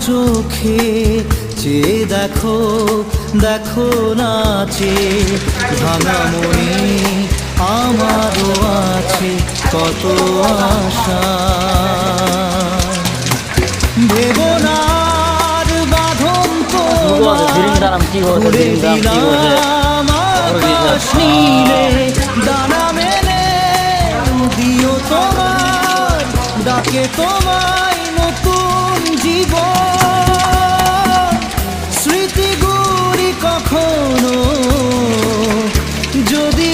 চোখে চেয়ে দেখো, দেখো নাচে ভাঙা মনে আমারও আছে কত আশা। দেবনার বাঁধন তোমার ঘুরে দিলাম আকাশ নীলে, ডানা মেলে দিও তোমার ডাকে তোমায় নতুন জীবন। স্মৃতিগুলি কখনো যদি